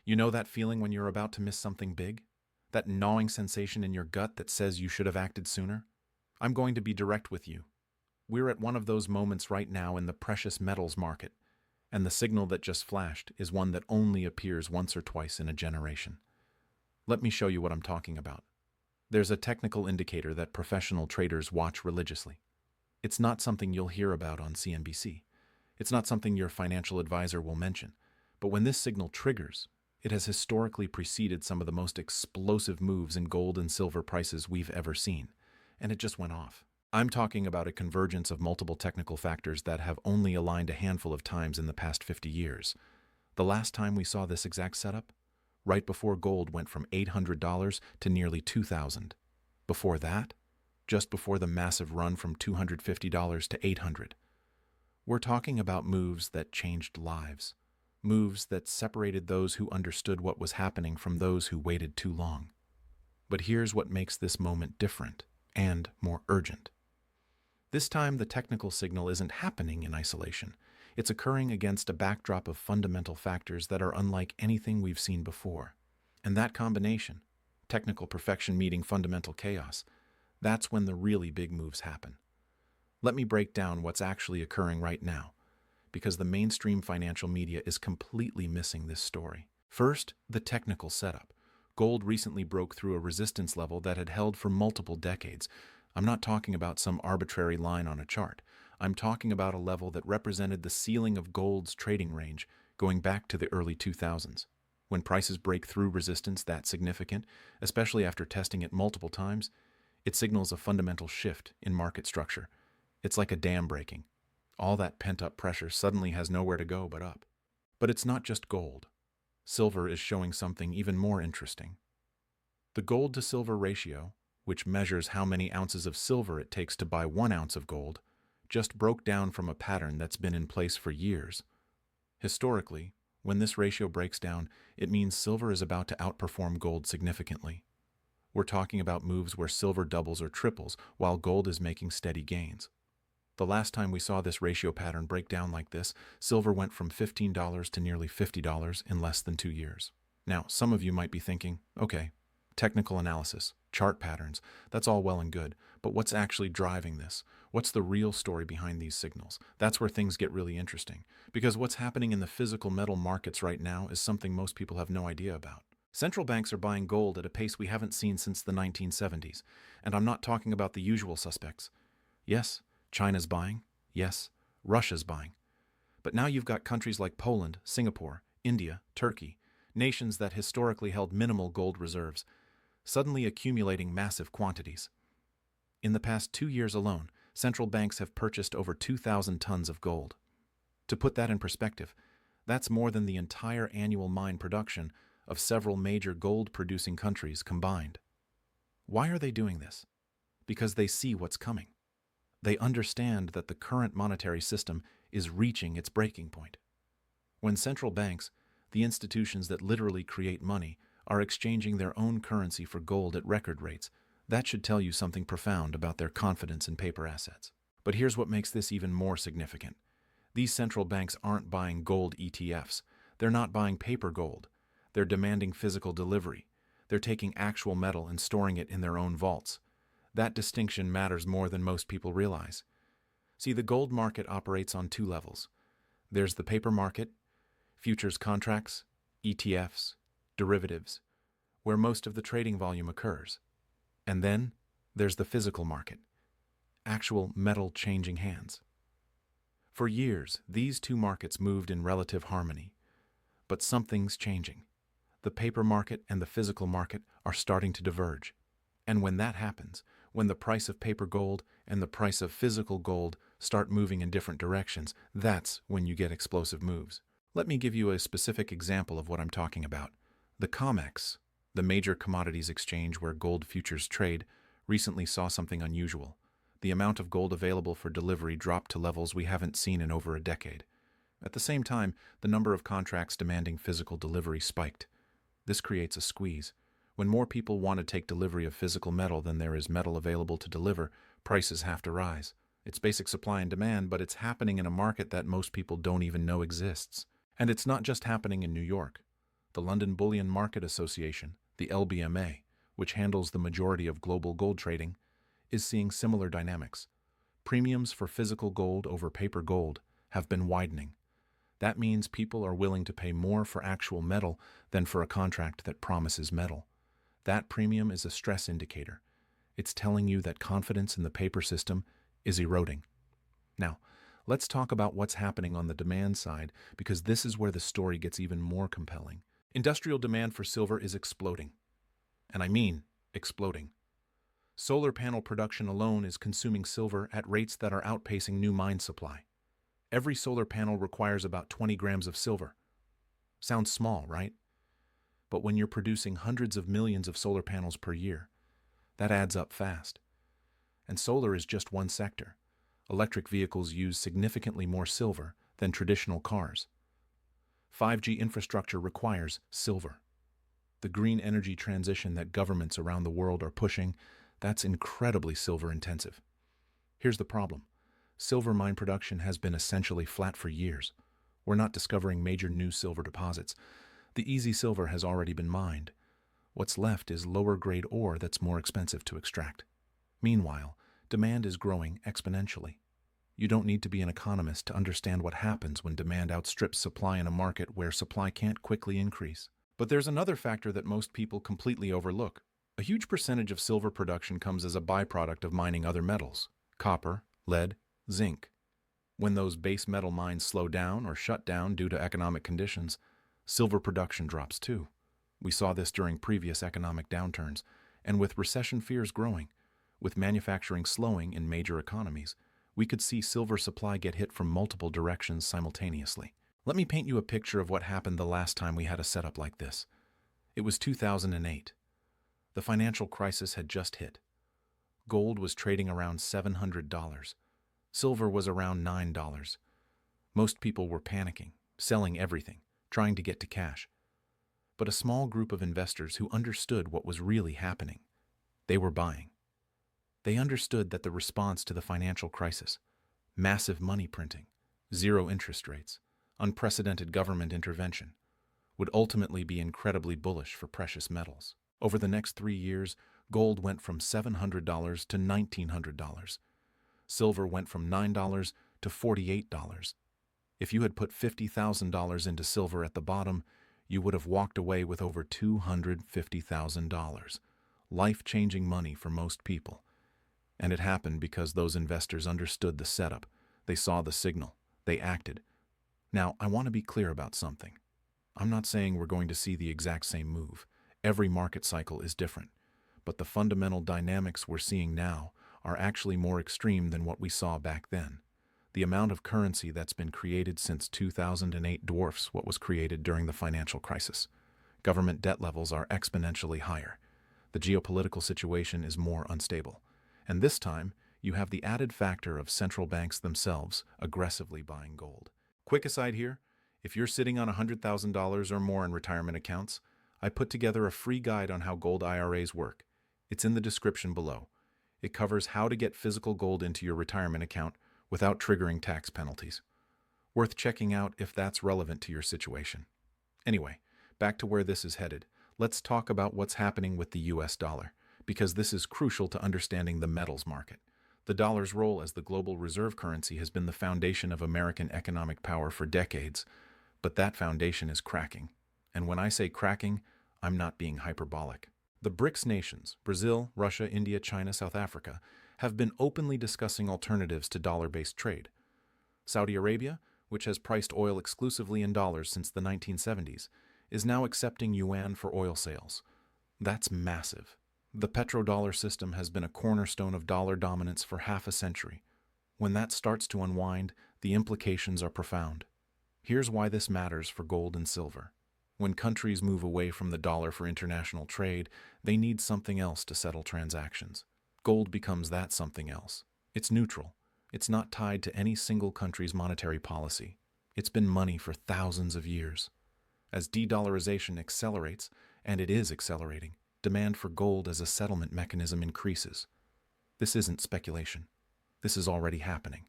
You know that feeling when you're about to miss something big? That gnawing sensation in your gut that says you should have acted sooner? I'm going to be direct with you. We're at one of those moments right now in the precious metals market, and the signal that just flashed is one that only appears once or twice in a generation. Let me show you what I'm talking about. There's a technical indicator that professional traders watch religiously. It's not something you'll hear about on CNBC. It's not something your financial advisor will mention. But when this signal triggers, it has historically preceded some of the most explosive moves in gold and silver prices we've ever seen, and it just went off. I'm talking about a convergence of multiple technical factors that have only aligned a handful of times in the past 50 years. The last time we saw this exact setup? Right before gold went from $800 to nearly $2,000. Before that? Just before the massive run from $250 to $800. We're talking about moves that changed lives. Moves that separated those who understood what was happening from those who waited too long. But here's what makes this moment different and more urgent. This time, the technical signal isn't happening in isolation. It's occurring against a backdrop of fundamental factors that are unlike anything we've seen before. And that combination, technical perfection meeting fundamental chaos, that's when the really big moves happen. Let me break down what's actually occurring right now, because the mainstream financial media is completely missing this story. First, the technical setup. Gold recently broke through a resistance level that had held for multiple decades. I'm not talking about some arbitrary line on a chart. I'm talking about a level that represented the ceiling of gold's trading range going back to the early 2000s. When prices break through resistance that significant, especially after testing it multiple times, it signals a fundamental shift in market structure. It's like a dam breaking. All that pent-up pressure suddenly has nowhere to go but up. But it's not just gold. Silver is showing something even more interesting. The gold-to-silver ratio, which measures how many ounces of silver it takes to buy 1 ounce of gold, just broke down from a pattern that's been in place for years. Historically, when this ratio breaks down, it means silver is about to outperform gold significantly. We're talking about moves where silver doubles or triples while gold is making steady gains. The last time we saw this ratio pattern break down like this, silver went from $15 to nearly $50 in less than 2 years. Now, some of you might be thinking, okay, technical analysis, chart patterns, that's all well and good, but what's actually driving this? What's the real story behind these signals? That's where things get really interesting, because what's happening in the physical metal markets right now is something most people have no idea about. Central banks are buying gold at a pace we haven't seen since the 1970s, and I'm not talking about the usual suspects. Yes, China's buying. Yes, Russia's buying. But now you've got countries like Poland, Singapore, India, Turkey, nations that historically held minimal gold reserves, suddenly accumulating massive quantities. In the past 2 years alone, central banks have purchased over 2,000 tons of gold. To put that in perspective, that's more than the entire annual mine production of several major gold-producing countries combined. Why are they doing this? Because they see what's coming. They understand that the current monetary system is reaching its breaking point. When central banks, the institutions that literally create money, are exchanging their own currency for gold at record rates, that should tell you something profound about their confidence in paper assets. But here's what makes this even more significant. These central banks aren't buying gold ETFs. They're not buying paper gold. They're demanding physical delivery. They're taking actual metal and storing it in their own vaults. That distinction matters more than most people realize. See, the gold market operates on 2 levels. There's the paper market, futures contracts, ETFs, derivatives, where most of the trading volume occurs. And then there's the physical market, actual metal changing hands. For years, these 2 markets moved in relative harmony. But something's changing. The paper market and the physical market are starting to diverge. And when that happens, when the price of paper gold and the price of physical gold start moving in different directions, that's when you get explosive moves. Let me give you a specific example of what I'm talking about. The COMEX, the major commodities exchange where gold futures trade, recently saw something unusual. The amount of gold available for delivery dropped to levels we haven't seen in over a decade. At the same time, the number of contracts demanding physical delivery spiked. This creates a squeeze. When more people want to take delivery of physical metal than there is metal available to deliver, prices have to rise. It's basic supply and demand, but it's happening in a market that most people don't even know exists. And it's not just happening in New York. The London Bullion Market Association, the LBMA, which handles the majority of global gold trading, is seeing similar dynamics. Premiums for physical gold over paper gold have been widening. That means people are willing to pay more for actual metal than for a contract that promises metal. That premium is a stress indicator. It's telling you that confidence in the paper system is eroding. Now, let's talk about what's happening on the demand side, because this is where the story gets even more compelling. Industrial demand for silver is exploding. And I mean exploding. Solar panel production alone is consuming silver at rates that are outpacing new mine supply. Every solar panel requires about 20 grams of silver. Sounds small, right? But when you're producing hundreds of millions of solar panels per year, that adds up fast. And solar is just one sector. Electric vehicles use significantly more silver than traditional cars. 5G infrastructure requires silver. The green energy transition that governments around the world are pushing, that's incredibly silver intensive. Here's the problem. Silver mine production has been essentially flat for years. We're not discovering major new silver deposits. The easy silver has already been mined. What's left is lower-grade ore that's more expensive to extract. Meanwhile, demand is growing exponentially. You don't need to be an economist to understand what happens when demand outstrips supply in a market where supply can't quickly increase. But there's another factor that most people completely overlook. A huge percentage of silver production comes as a byproduct of mining other metals: copper, lead, zinc. When those base metal mines slow down or shut down due to economic conditions, silver production drops too. We saw this during previous economic downturns, and with recession fears growing, with manufacturing slowing in major economies, we could see silver supply get hit from multiple directions simultaneously. Let me paint you a picture of what happened the last time we had a setup like this. It was 2008. The financial crisis had just hit. Gold was trading around $700. Silver was around $9. Most people were panicking, selling everything, trying to get to cash. But a small group of investors who understood what was really happening, they were buying. They understood that the response to the financial crisis, massive money printing, zero interest rates, unprecedented government intervention, would ultimately be incredibly bullish for precious metals. Over the next 3 years, gold went from $700 to $1,900. Silver went from $9 to $48. If you had put $50,000 into silver at the bottom, you would have walked away with over $250,000. Life-changing money for most people. And it happened because those investors understood the setup. They saw the signal. They acted. Now, I want to be clear about something. I'm not saying we're going to see the exact same move. Every market cycle is different. But the fundamental dynamics we're seeing now are actually more extreme than what we saw back then. The amount of currency that's been created since 2008 dwarfs what was created during the financial crisis. Government debt levels are exponentially higher. The geopolitical situation is more unstable. And this time, you have the added factor of central banks themselves aggressively buying gold. Quick aside here, if you're sitting on $100,000 or more in retirement accounts, I put together a free guide on how gold IRAs work. It's in the description below. It covers how to get physical gold into your retirement account without triggering tax penalties. Worth checking out if that's relevant to your situation. Anyway, back to where this is headed. Let's talk about what's happening with the US dollar, because this is crucial to understanding the metals market. The dollar's role as the global reserve currency has been the foundation of American economic power for decades, but that foundation is cracking. And when I say cracking, I'm not being hyperbolic. The BRICS nations, Brazil, Russia, India, China, South Africa, have been openly discussing alternatives to dollar-based trade. Saudi Arabia, which has priced oil exclusively in dollars since the 1970s, is now accepting yuan for oil sales. That's massive. The petrodollar system has been a cornerstone of dollar dominance for half a century. When that starts to unwind, the implications are profound. Here's why this matters for gold and silver. When countries move away from the dollar for international trade, they need something else to settle transactions. Gold becomes that something else. It's neutral. It's not tied to any single country's monetary policy. It's been money for thousands of years. As de-dollarization accelerates, and it is accelerating, demand for gold as a settlement mechanism increases. This isn't speculation. This is already happening.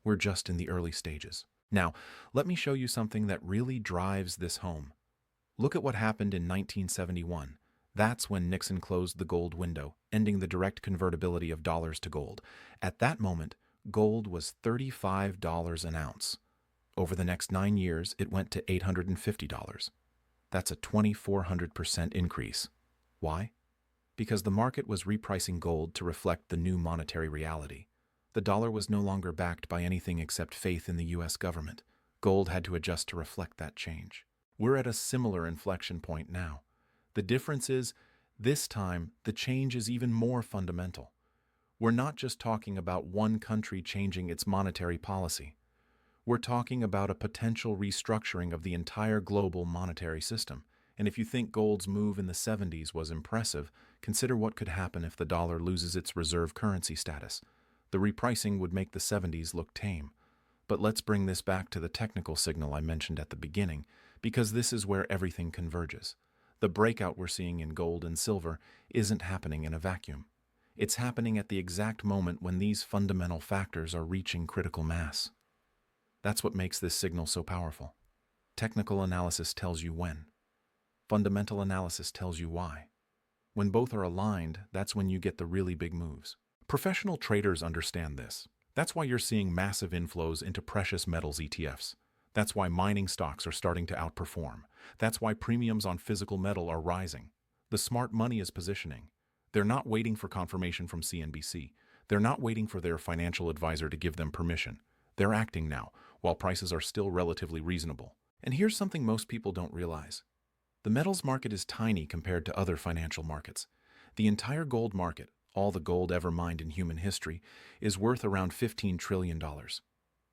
We're just in the early stages. Now, let me show you something that really drives this home. Look at what happened in 1971. That's when Nixon closed the gold window, ending the direct convertibility of dollars to gold. At that moment, gold was $35 an ounce. Over the next 9 years, it went to $850. That's a 2,400% increase. Why? Because the market was repricing gold to reflect the new monetary reality. The dollar was no longer backed by anything except faith in the U.S. government. Gold had to adjust to reflect that change. We're at a similar inflection point now. The difference is, this time, the change is even more fundamental. We're not just talking about one country changing its monetary policy. We're talking about a potential restructuring of the entire global monetary system. And if you think gold's move in the 70s was impressive, consider what could happen if the dollar loses its reserve currency status. The repricing would make the 70s look tame. But let's bring this back to the technical signal I mentioned at the beginning, because this is where everything converges. The breakout we're seeing in gold and silver isn't happening in a vacuum. It's happening at the exact moment when these fundamental factors are reaching critical mass. That's what makes this signal so powerful. Technical analysis tells you when. Fundamental analysis tells you why. When both are aligned, that's when you get the really big moves. Professional traders understand this. That's why you're seeing massive inflows into precious metals ETFs. That's why mining stocks are starting to outperform. That's why premiums on physical metal are rising. The smart money is positioning. They're not waiting for confirmation from CNBC. They're not waiting for their financial advisor to give them permission. They're acting now, while prices are still relatively reasonable. And here's something most people don't realize. The metals market is tiny compared to other financial markets. The entire gold market, all the gold ever mined in human history, is worth around $15 trillion.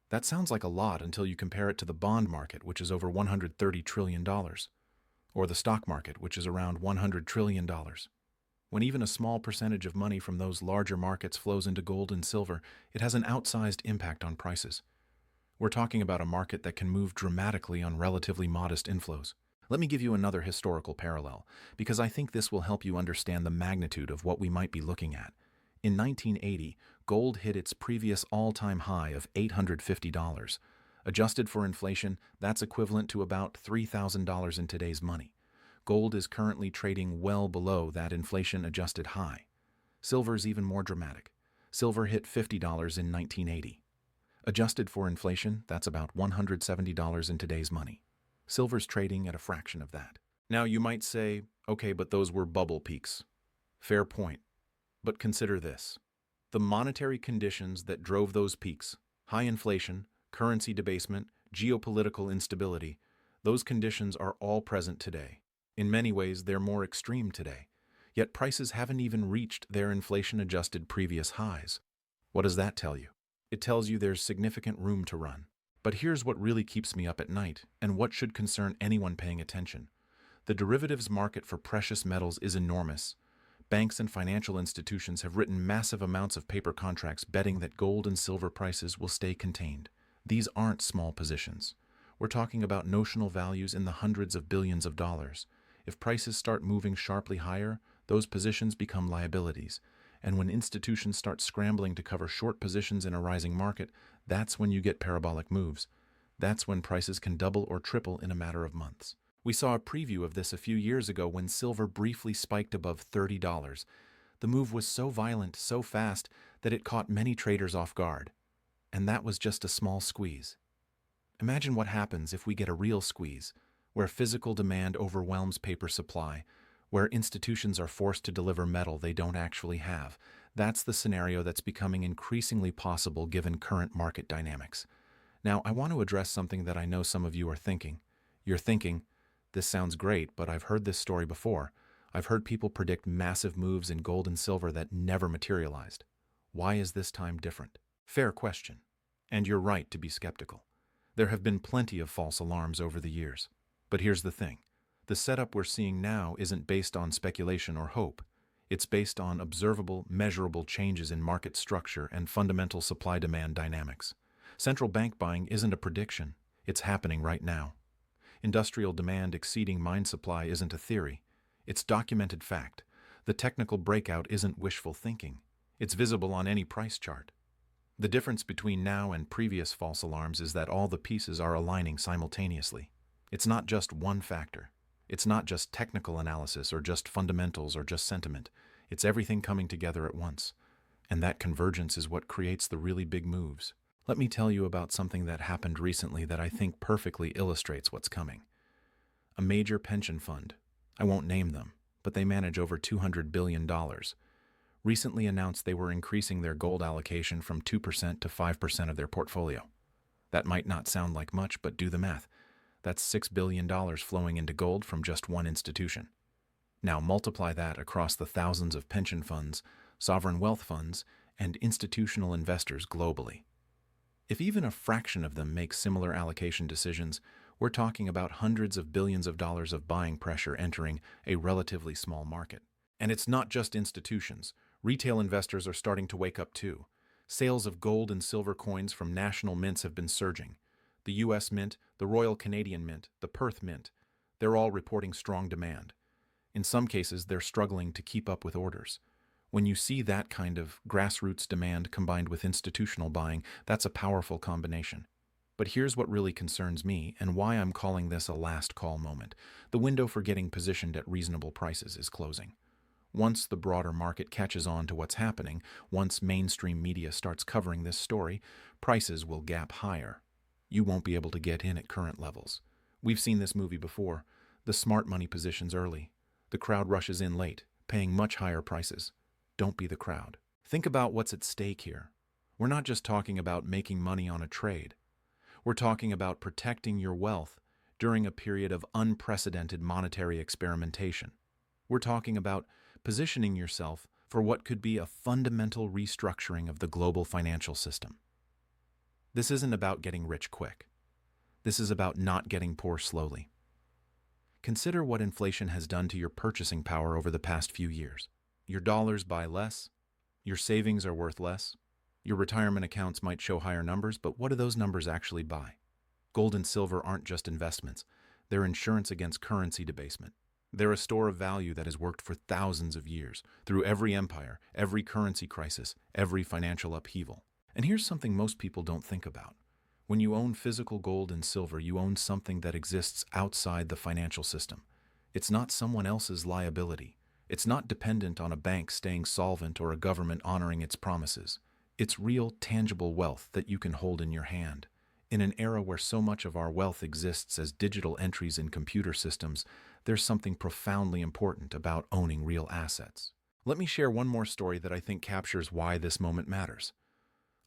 That sounds like a lot until you compare it to the bond market, which is over $130 trillion, or the stock market, which is around $100 trillion. When even a small percentage of money from those larger markets flows into gold and silver, it has an outsized impact on prices. We're talking about a market that can move dramatically on relatively modest inflows. Let me give you another historical parallel, because I think this will help you understand the magnitude of what we might be looking at. In 1980, gold hit its previous all-time high of $850. Adjusted for inflation, that's equivalent to about $3,000 in today's money. Gold is currently trading well below that inflation-adjusted high. Silver's even more dramatic. Silver hit $50 in 1980. Adjusted for inflation, that's about $170 in today's money. Silver's trading at a fraction of that. Now you might say, okay, but those were bubble peaks. Fair point. But consider this. The monetary conditions that drove those peaks, high inflation, currency debasement, geopolitical instability, those conditions are all present today. In many ways, they're more extreme today. Yet prices haven't even reached their inflation-adjusted previous highs. What does that tell you? It tells you there's significant room to run. But here's what really keeps me up at night, and what should concern anyone paying attention. The derivatives market for precious metals is enormous. Banks and financial institutions have written massive amounts of paper contracts betting that gold and silver prices will stay contained. These aren't small positions. We're talking about notional values in the hundreds of billions of dollars. If prices start moving sharply higher, those positions become liabilities. And when institutions start scrambling to cover short positions in a rising market, that's when you get parabolic moves. That's when prices can double or triple in a matter of months. We saw a preview of this a few years ago when silver briefly spiked above $30. The move was so violent, so fast, that it caught many traders off guard. And that was just a small squeeze. Imagine what happens if we get a real squeeze, where physical demand overwhelms paper supply, where institutions are forced to deliver metal they don't actually have. That's the scenario that's becoming increasingly possible given current market dynamics. Now, I want to address something that I know some of you are thinking. You're thinking, this sounds great, but I've heard this story before. I've heard people predict massive moves in gold and silver that never materialized. Why is this time different? Fair question. And you're right to be skeptical. There have been plenty of false alarms over the years. But here's the thing. The setup we're seeing now isn't based on speculation or hope. It's based on observable, measurable changes in market structure and fundamental supply-demand dynamics. Central bank buying isn't a prediction. It's happening right now. Industrial demand exceeding mine supply isn't a theory. It's documented fact. The technical breakout isn't wishful thinking. It's visible on any price chart. The difference between now and previous false alarms is that all the pieces are aligning simultaneously. It's not just one factor. It's not just technical analysis or just fundamentals or just sentiment. It's everything coming together at once. And that convergence is what creates the really big moves. Let me tell you about something that happened recently that I think perfectly illustrates what's coming. A major pension fund, I won't name them, but they manage over $200 billion, recently announced they were increasing their gold allocation from 2% to 5% of their portfolio. That might not sound like much, but do the math. That's $6 billion flowing into gold from just one institution. Now multiply that across the thousands of pension funds, sovereign wealth funds, and institutional investors globally. If even a fraction of them make similar allocation decisions, we're talking about hundreds of billions of dollars of buying pressure entering a relatively small market. And it's not just institutions. Retail investors are starting to wake up too. Sales of gold and silver coins from national mints have been surging. The U.S. Mint, the Royal Canadian Mint, the Perth Mint, they're all reporting strong demand. In some cases, they're struggling to keep up with orders. When you see that kind of grassroots demand combined with institutional buying, that's a powerful combination. But here's what really concerns me and why I'm calling this a last call moment. The window for getting positioned at reasonable prices is closing. Once the broader market catches on to what's happening, once mainstream media starts covering this story, prices will gap higher. You won't be able to get in at current levels. We've seen this movie before. The smart money positions early. The crowd rushes in late, paying much higher prices. Don't be the crowd. Think about what's at stake here. We're not just talking about making money on a trade. We're talking about protecting your wealth during a period of unprecedented monetary experimentation. We're talking about positioning yourself for what could be a fundamental restructuring of the global financial system. This isn't about getting rich quick. This is about not getting poor slowly. Consider what inflation has done to your purchasing power over the past few years. Your dollars buy less, your savings are worth less, your retirement accounts might show higher numbers, but what do those numbers actually buy? Gold and silver aren't just investments. They're insurance against currency debasement. They're a store of value that has worked for thousands of years, through every empire, every currency crisis, every financial upheaval. And here's something most people don't think about. When you own physical gold and silver, you own something that exists outside the financial system. It's not someone else's liability. It's not dependent on a bank staying solvent or a government honoring its promises. It's real, tangible wealth that you can hold in your hand. In an era where so much of our wealth exists as digital entries in computer systems, there's something profoundly important about owning real assets. Let me share one more story that I think captures why this moment matters.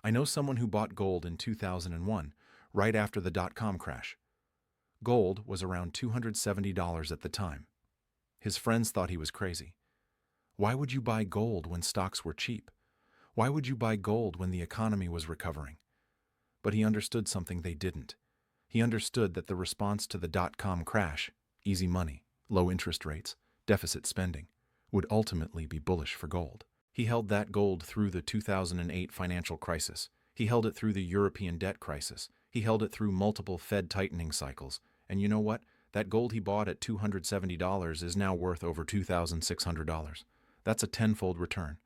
I know someone who bought gold in 2001, right after the dot-com crash. Gold was around $270 at the time. His friends thought he was crazy. Why would you buy gold when stocks were cheap? Why would you buy gold when the economy was recovering? But he understood something they didn't. He understood that the response to the dot-com crash, easy money, low interest rates, deficit spending, would ultimately be bullish for gold. He held that gold through the 2008 financial crisis. He held it through the European debt crisis. He held it through multiple Fed tightening cycles. And you know what? That gold he bought at $270 is now worth over $2,600. That's a tenfold return.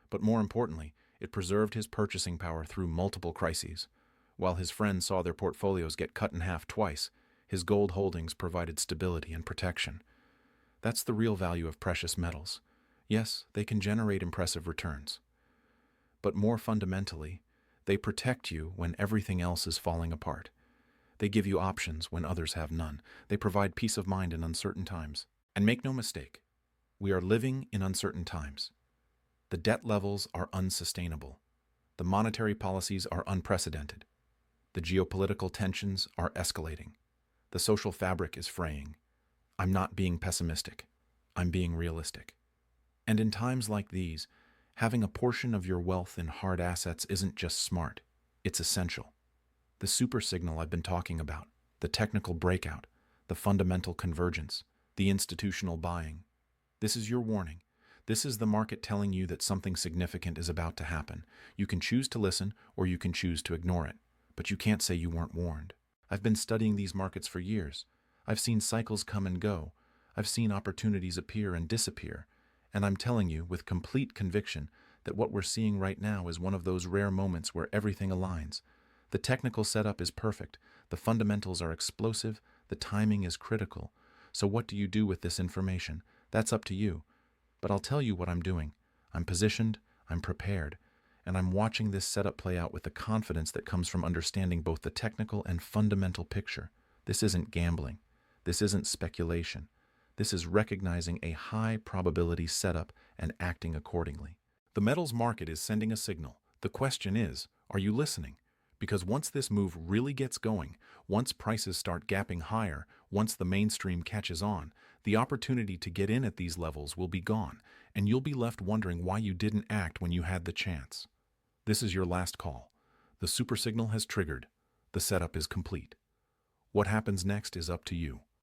But more importantly, it preserved his purchasing power through multiple crises. While his friends saw their portfolios get cut in half twice, his gold holdings provided stability and protection. That's the real value of precious metals. Yes, they can generate impressive returns. But more fundamentally, they protect you when everything else is falling apart. They give you options when others have none. They provide peace of mind in uncertain times. And make no mistake, we are living in uncertain times. The debt levels are unsustainable. The monetary policies are unprecedented. The geopolitical tensions are escalating. The social fabric is fraying. I'm not being pessimistic. I'm being realistic. And in times like these, having a portion of your wealth in hard assets isn't just smart, it's essential. The super signal I've been talking about, the technical breakout, the fundamental convergence, the institutional buying. This is your warning. This is the market telling you that something significant is about to happen. You can choose to listen or you can choose to ignore it, but you can't say you weren't warned. I've been studying these markets for years. I've seen cycles come and go. I've seen opportunities appear and disappear. And I'm telling you with complete conviction that what we're seeing right now is one of those rare moments where everything aligns. The technical setup is perfect, the fundamentals are explosive, the timing is critical. So what do you do with this information? That's up to you. But I'll tell you what I'm doing. I'm positioned, I'm prepared, and I'm watching this setup play out with the confidence that comes from understanding both the technical and fundamental picture. This isn't gambling. This isn't speculation. This is recognizing a high probability setup and acting accordingly. The metals market is sending a signal. The question is, are you listening? Because once this move really gets going, once prices start gapping higher, once the mainstream catches on, the opportunity to get in at these levels will be gone, and you'll be left wondering why you didn't act when you had the chance. This is your last call. The super signal has triggered. The setup is complete. What happens next is up to you.